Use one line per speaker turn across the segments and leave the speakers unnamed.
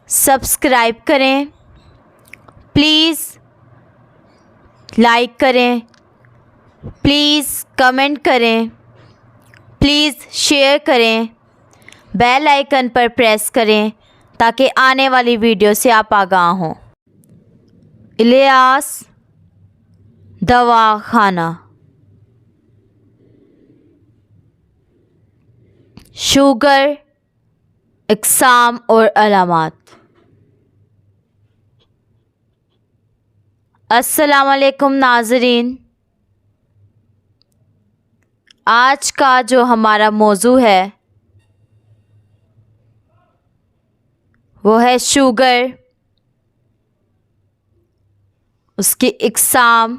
Subscribe करें, please like करें, please comment करें, प्लीज़ शेयर करें, बेल आइकन पर प्रेस करें ताकि आने वाली वीडियो से आप आगाह हों। इलियास दवाखाना। शुगर, इक़साम और अलामात। अस्सलाम वालेकुम नाज़रीन, आज का जो हमारा मौजू है वो है शुगर, उसकी इक़साम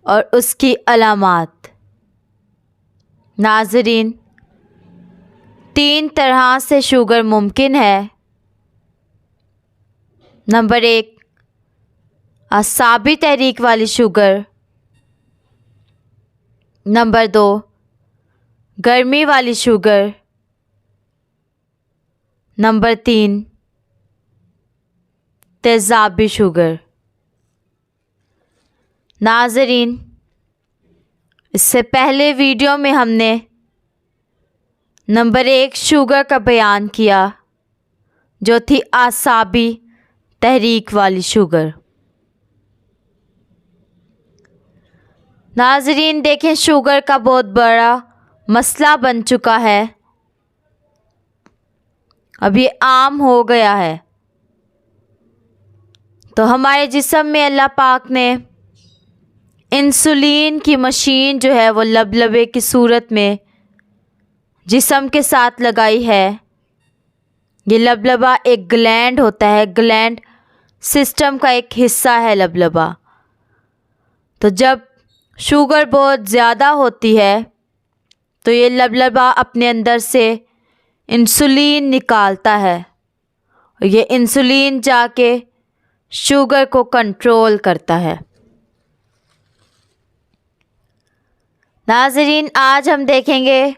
और उसकी अलामात। नाज़रीन, 3 तरह से शुगर मुमकिन है। नंबर 1, असाबी तहरीक वाली शुगर। नंबर 2, गर्मी वाली शुगर। Number 3, तेज़ाबी sugar. नाज़रीन, इससे पहले वीडियो में हमने नंबर 1 शुगर का बयान किया जो थी आसाबी तहरीक वाली शुगर। नाज़रीन देखें, शुगर का बहुत बड़ा मसला बन चुका है, अब ये आम हो गया है। तो हमारे जिस्म में अल्लाह पाक ने इंसुलिन की मशीन जो है वो लबलबे की सूरत में जिस्म के साथ लगाई है। ये लबलबा एक ग्लैंड होता है, ग्लैंड सिस्टम का एक हिस्सा है लबलबा। तो जब शुगर बहुत ज़्यादा होती है तो ये लबलबा अपने अंदर से इंसुलिन निकालता है और ये इंसुलिन जाके शुगर को कंट्रोल करता है। नाज़रीन, आज हम देखेंगे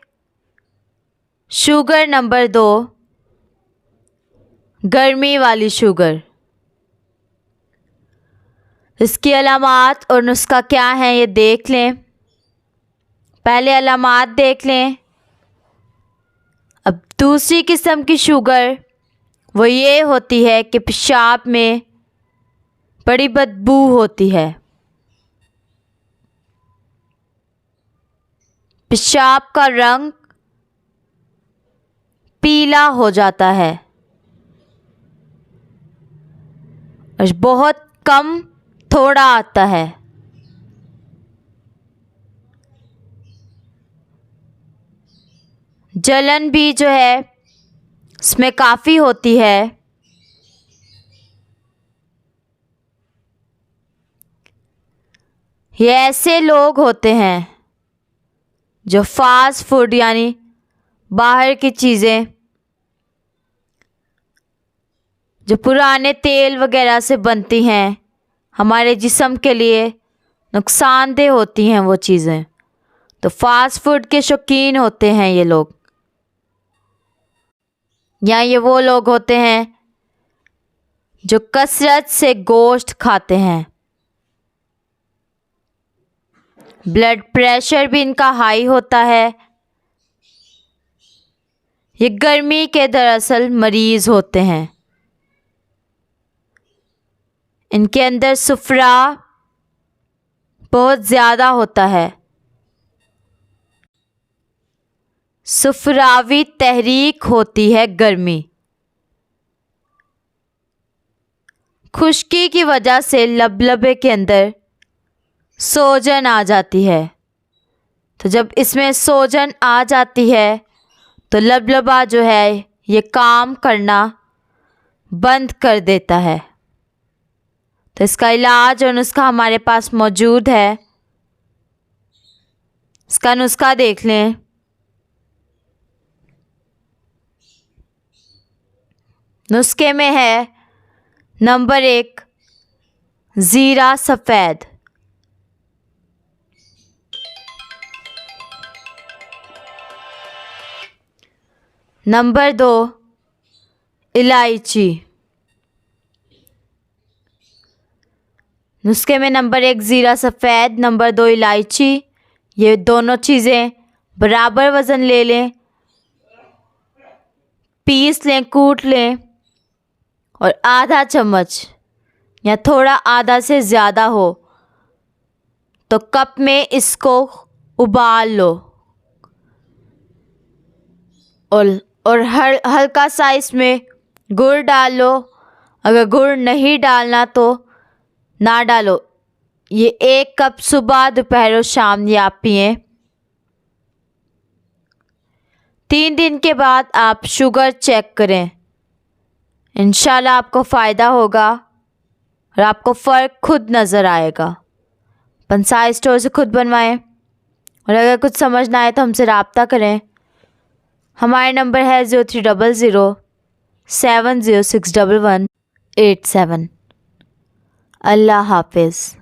शुगर नंबर 2, गर्मी वाली शुगर। इसकी अलामात और नुस्खा क्या है ये देख लें। पहले अलामात देख लें। अब दूसरी किस्म की शुगर वो ये होती है कि पेशाब में बड़ी बदबू होती है, पेशाब का रंग पीला हो जाता है और बहुत कम थोड़ा आता है। जलन भी जो है इसमें काफ़ी होती है। ये ऐसे लोग होते हैं जो फास्ट फूड यानी बाहर की चीज़ें जो पुराने तेल वगैरह से बनती हैं, हमारे जिस्म के लिए नुकसानदेह होती हैं वो चीज़ें। तो फास्ट फूड के शौकीन होते हैं ये लोग, या ये वो लोग होते हैं जो कसरत से गोश्त खाते हैं। ब्लड प्रेशर भी इनका हाई होता है। ये गर्मी के दरअसल मरीज़ होते हैं। इनके अंदर सुफरा बहुत ज़्यादा होता है। सुफरावी तहरीक होती है गर्मी। खुश्की की वजह से लबलबे के अंदर सोजन आ जाती है। तो जब इसमें सोजन आ जाती है तो लबलबा जो है ये काम करना बंद कर देता है। तो इसका इलाज और नुस्खा हमारे पास मौजूद है। इसका नुस्खा देख लें। नुस्खे में है नंबर 1, ज़ीरा सफ़ेद। नंबर 2, इलायची। नुस्खे में नंबर 1 ज़ीरा सफ़ेद, नंबर 2 इलायची। ये दोनों चीज़ें बराबर वज़न ले लें, पीस लें, कूट लें और आधा चम्मच या थोड़ा आधा से ज़्यादा हो तो कप में इसको उबाल लो और हल्का सा इसमें गुड़ डाल लो। अगर गुड़ नहीं डालना तो ना डालो। ये 1 कप सुबह, दोपहर और शाम ये आप पिएं। 3 दिन के बाद आप शुगर चेक करें। इंशाल्लाह आपको फ़ायदा होगा और आपको फ़र्क खुद नज़र आएगा। पंसाय स्टोर से खुद बनवाएं और अगर कुछ समझ ना आए तो हमसे रब्ता करें। हमारे नंबर है 0300 706187। अल्लाह हाफिज़।